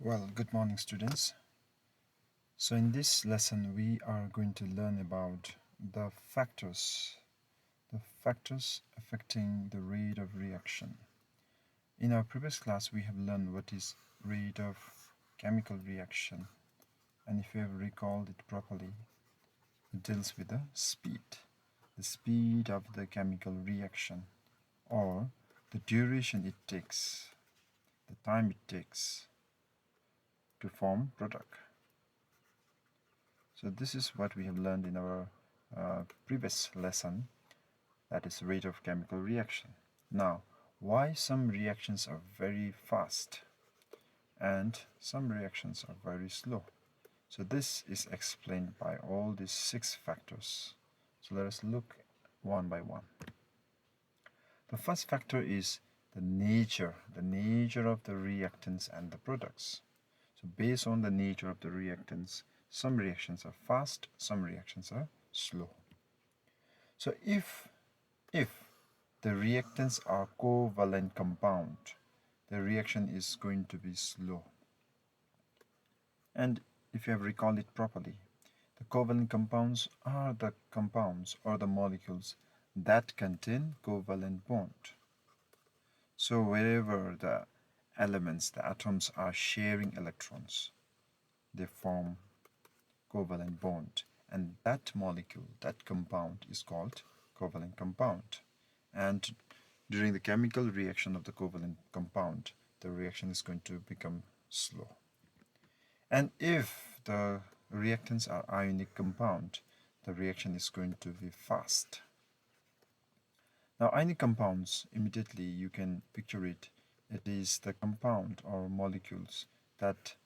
Well, good morning, students. So in this lesson, we are going to learn about the factors affecting the rate of reaction. In our previous class, we have learned what is rate of chemical reaction, and if you have recalled it properly, it deals with the speed of the chemical reaction, or the duration it takes, the time it takes to form product. So this is what we have learned in our previous lesson, that is rate of chemical reaction. Now, why some reactions are very fast and some reactions are very slow? So this is explained by all these 6 factors. So let us look one by one. The first factor is the nature of the reactants and the products. So based on the nature of the reactants, some reactions are fast, some reactions are slow. So if the reactants are covalent compound, the reaction is going to be slow. And if you have recalled it properly, the covalent compounds are the compounds or the molecules that contain covalent bond. So wherever the elements, the atoms are sharing electrons, they form covalent bond, and that molecule, that compound is called covalent compound. And during the chemical reaction of the covalent compound, the reaction is going to become slow. And if the reactants are ionic compound, the reaction is going to be fast. Now ionic compounds, immediately you can picture it, it is the compound or molecules that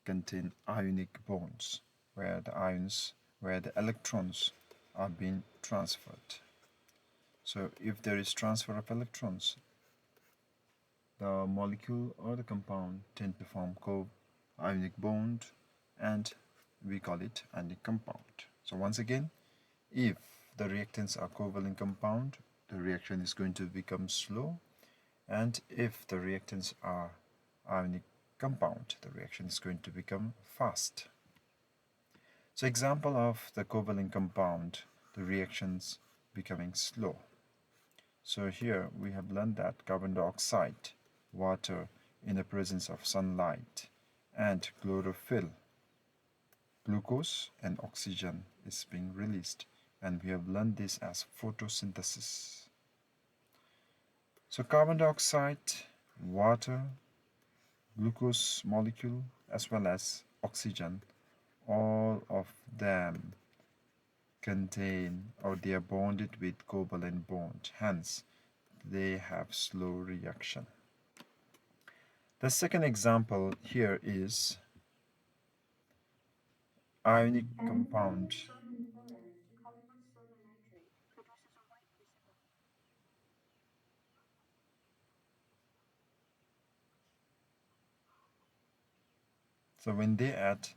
contain ionic bonds, where the electrons are being transferred. So if there is transfer of electrons, the molecule or the compound tend to form co-ionic bond, and we call it ionic compound. So once again, if the reactants are covalent compound, the reaction is going to become slow, and if the reactants are ionic compound, the reaction is going to become fast. So example of the covalent compound, the reactions becoming slow. So here we have learned that carbon dioxide, water in the presence of sunlight, and chlorophyll, glucose and oxygen is being released, and we have learned this as photosynthesis. So carbon dioxide, water, glucose molecule, as well as oxygen, all of them contain, or they are bonded with covalent bond, hence they have slow reaction. The second example here is ionic compound. So when they add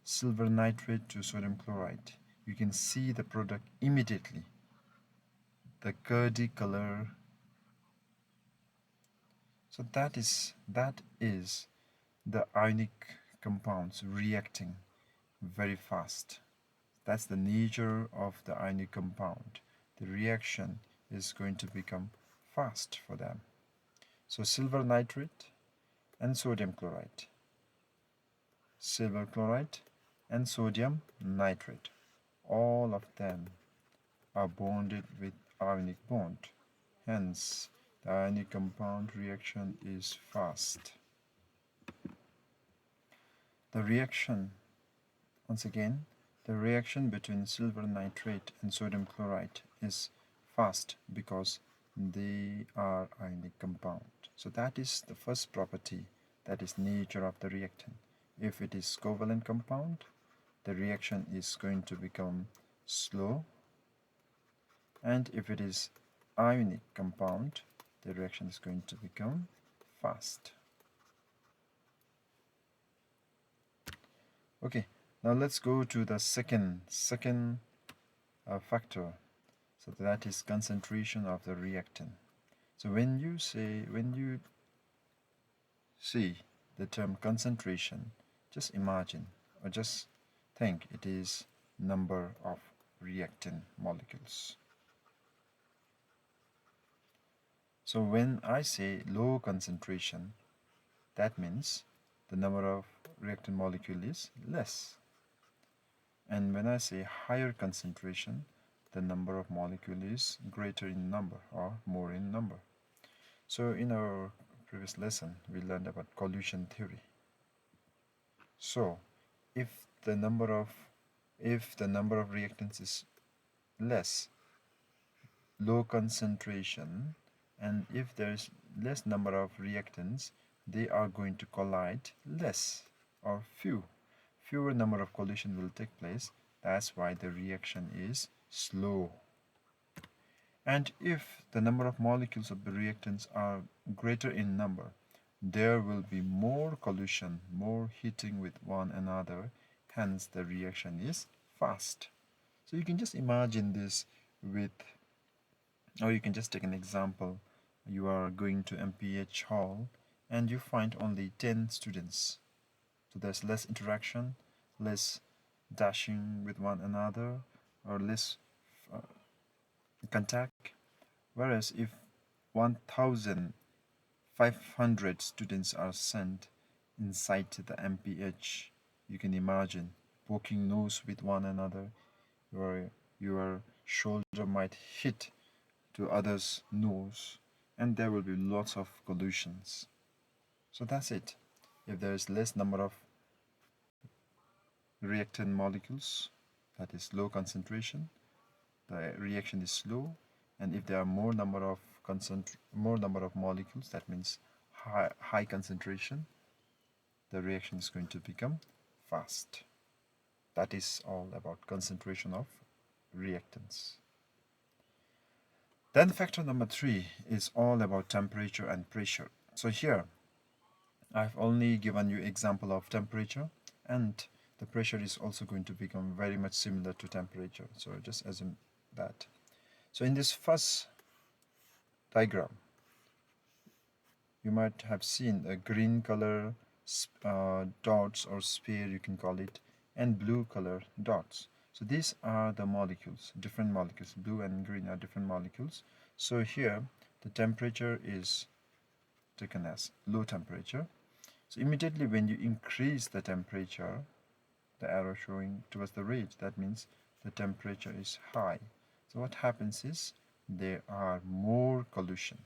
silver nitrate to sodium chloride, you can see the product immediately, the curdy color. So that is the ionic compounds reacting very fast. That's the nature of the ionic compound. The reaction is going to become fast for them. So silver nitrate and sodium chloride, silver chloride and sodium nitrate, all of them are bonded with ionic bond. Hence, the ionic compound reaction is fast. The reaction, once again, the reaction between silver nitrate and sodium chloride is fast because they are ionic compound. So that is the first property, that is nature of the reactant. If it is covalent compound, the reaction is going to become slow, and if it is ionic compound, the reaction is going to become fast. Okay, now let's go to the second factor. So that is concentration of the reactant. So when you see the term concentration, just imagine or just think it is number of reactant molecules. So when I say low concentration, that means the number of reactant molecule is less. And when I say higher concentration, the number of molecule is greater in number or more in number. So in our previous lesson, we learned about collusion theory. So if the number of reactants is less, low concentration, and if there is less number of reactants, they are going to collide less or fewer number of collision will take place. That's why the reaction is slow. And if the number of molecules of the reactants are greater in number, there will be more collision, more heating with one another, hence the reaction is fast. So you can just imagine this with, or you can just take an example. You are going to MPH hall and you find only 10 students. So there's less interaction, less dashing with one another, or less contact. Whereas if 1,500 students are sent inside the MPH, you can imagine poking nose with one another. Your shoulder might hit to others' nose, and there will be lots of collisions. So that's it. If there is less number of reactant molecules, that is low concentration, the reaction is slow, and if there are more number of molecules, that means high concentration, the reaction is going to become fast. That is all about concentration of reactants. Then factor number 3 is all about temperature and pressure. So here I've only given you example of temperature, and the pressure is also going to become very much similar to temperature. So just assume that. So in this first diagram, you might have seen a green color dots or sphere, you can call it, and blue color dots. So these are the molecules, different molecules. Blue and green are different molecules. So here the temperature is taken as low temperature. So immediately when you increase the temperature, the arrow showing towards the red, that means the temperature is high. So what happens is there are more collision.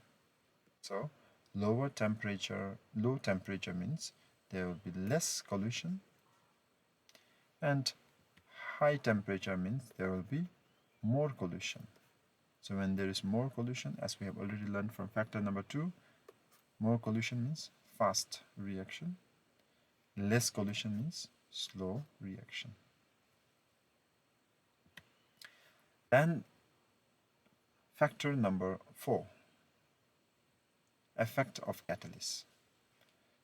So low temperature means there will be less collision, and high temperature means there will be more collision. So when there is more collision, as we have already learned from factor number 2, more collision means fast reaction, less collision means slow reaction. Then factor number 4, effect of catalyst.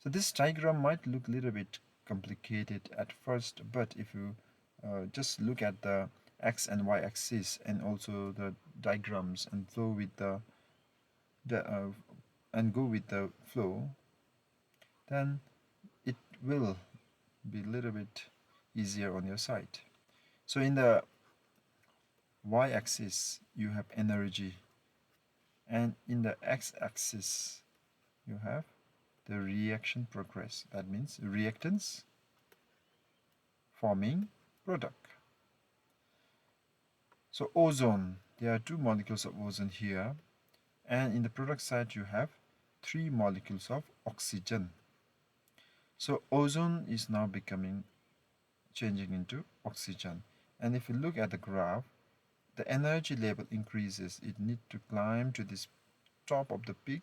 So this diagram might look a little bit complicated at first, but if you just look at the x and y axis and also the diagrams and flow with the and go with the flow, then it will be a little bit easier on your side. So in the y-axis you have energy, and in the x-axis you have the reaction progress. That means reactants forming product. So ozone, there are 2 molecules of ozone here, and in the product side you have 3 molecules of oxygen. So ozone is now changing into oxygen, and if you look at the graph, the energy level increases. It needs to climb to this top of the peak,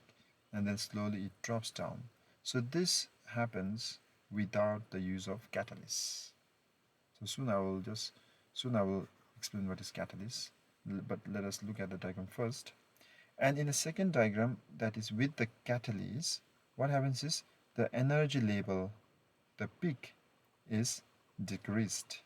and then slowly it drops down. So this happens without the use of catalyst. So soon I will explain what is catalyst, but let us look at the diagram first. And in the second diagram, that is with the catalyst, what happens is the energy level, the peak, is decreased.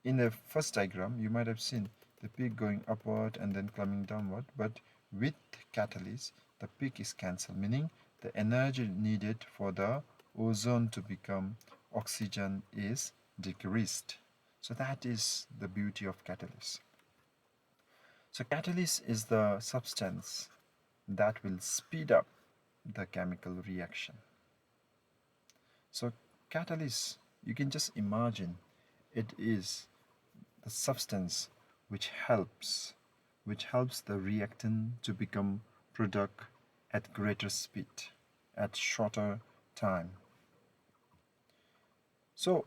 In the first diagram, you might have seen the peak going upward and then climbing downward, but with catalyst, the peak is cancelled, meaning the energy needed for the ozone to become oxygen is decreased. So that is the beauty of catalyst. So catalyst is the substance that will speed up the chemical reaction. So catalyst, you can just imagine, it is the substance which helps the reactant to become product at greater speed, at shorter time. So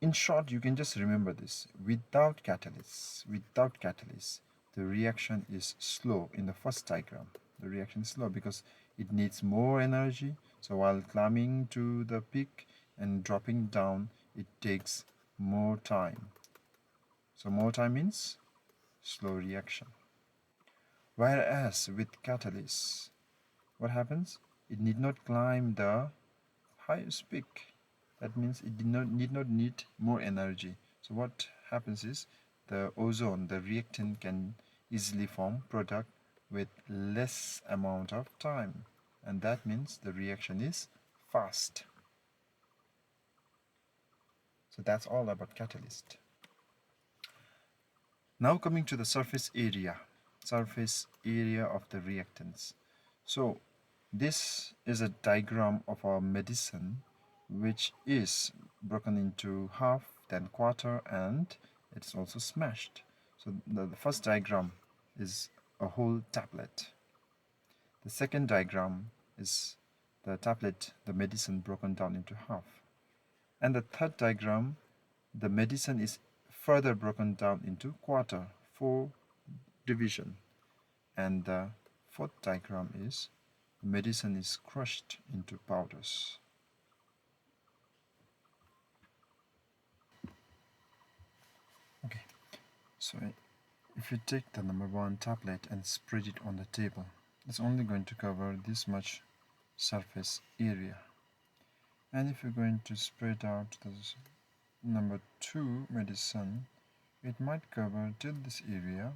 in short, you can just remember this. Without catalyst, the reaction is slow in the first diagram. The reaction is slow because it needs more energy. So while climbing to the peak and dropping down, it takes more time. So more time means slow reaction. Whereas with catalyst, what happens? It need not climb the highest peak. That means it need not need more energy. So what happens is the ozone, the reactant, can easily form product with less amount of time, and that means the reaction is fast. So that's all about catalyst. Now coming to the surface area of the reactants. So this is a diagram of our medicine, which is broken into half, then quarter, and it's also smashed. So the first diagram is a whole tablet. The second diagram is the tablet, the medicine broken down into half. And the third diagram, the medicine is further broken down into quarter, 4 division. And the fourth diagram is medicine is crushed into powders. Okay, so if you take the number 1 tablet and spread it on the table, it's only going to cover this much surface area. And if you're going to spread out the number 2 medicine, it might cover till this area,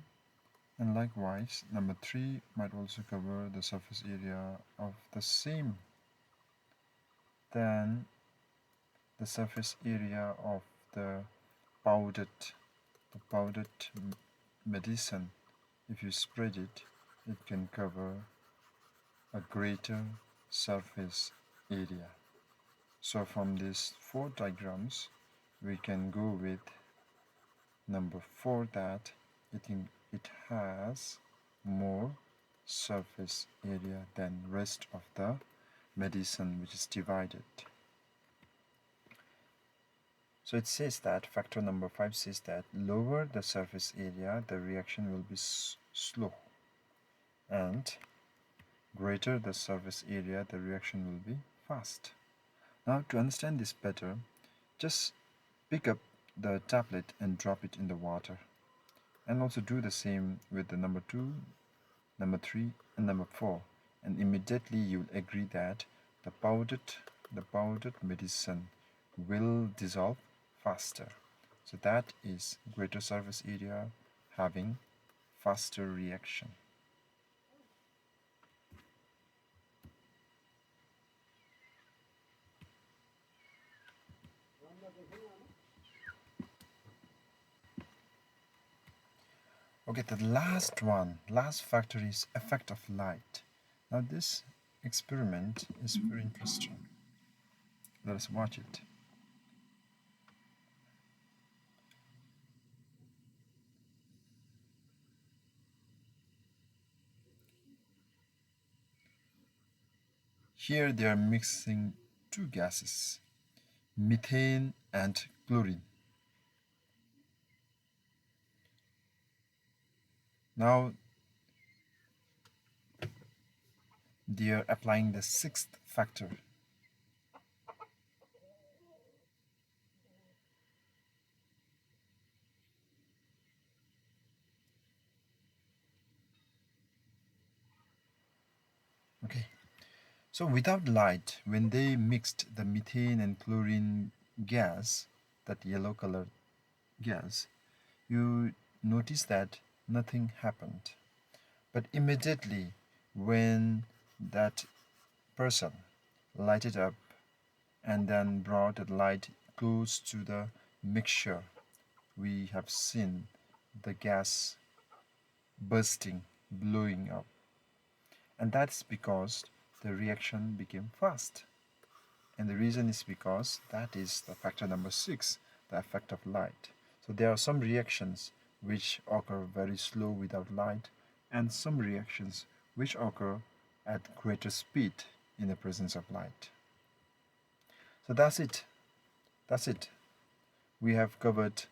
and likewise number 3 might also cover the surface area of the same. Then the surface area of the powdered medicine, if you spread it, it can cover a greater surface area. So from these 4 diagrams, we can go with number 4, that it has more surface area than rest of the medicine, which is divided. So it says that factor number 5 says that lower the surface area, the reaction will be slow, and greater the surface area, the reaction will be fast. Now to understand this better, just pick up the tablet and drop it in the water, and also do the same with the number 2, number 3, and number 4, and immediately you'll agree that the powdered medicine will dissolve faster. So that is greater surface area having faster reaction. Okay, the last factor is effect of light. Now this experiment is very interesting. Let us watch it. Here they are mixing 2 gases, methane and chlorine. Now they are applying the 6th factor. Okay, so without light, when they mixed the methane and chlorine gas, that yellow colored gas, you notice that nothing happened. But immediately when that person, light it up, and then brought the light close to the mixture, we have seen the gas bursting, blowing up. And that's because the reaction became fast. And the reason is because that is the factor number 6, the effect of light. So there are some reactions which occur very slow without light, and some reactions which occur at greater speed in the presence of light. So that's it. That's it. We have covered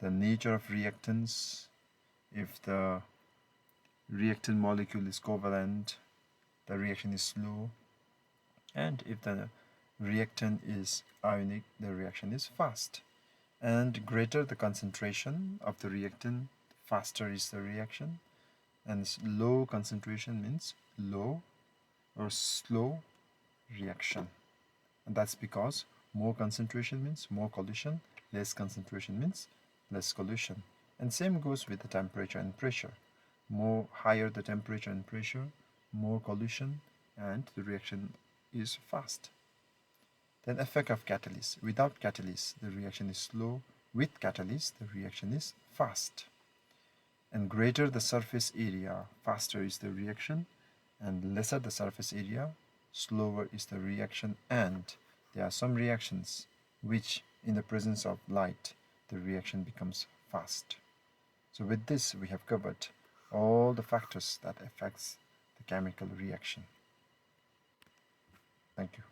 the nature of reactants. If the reactant molecule is covalent, the reaction is slow, and if the reactant is ionic, the reaction is fast. And greater the concentration of the reactant, faster is the reaction, and low concentration means low or slow reaction. And that's because more concentration means more collision, less concentration means less collision. And same goes with the temperature and pressure. More higher the temperature and pressure, more collision, and the reaction is fast. Then effect of catalyst. Without catalyst, the reaction is slow. With catalyst, the reaction is fast. And greater the surface area, faster is the reaction, and lesser the surface area, slower is the reaction. And there are some reactions which, in the presence of light, the reaction becomes fast. So with this, we have covered all the factors that affects the chemical reaction. Thank you.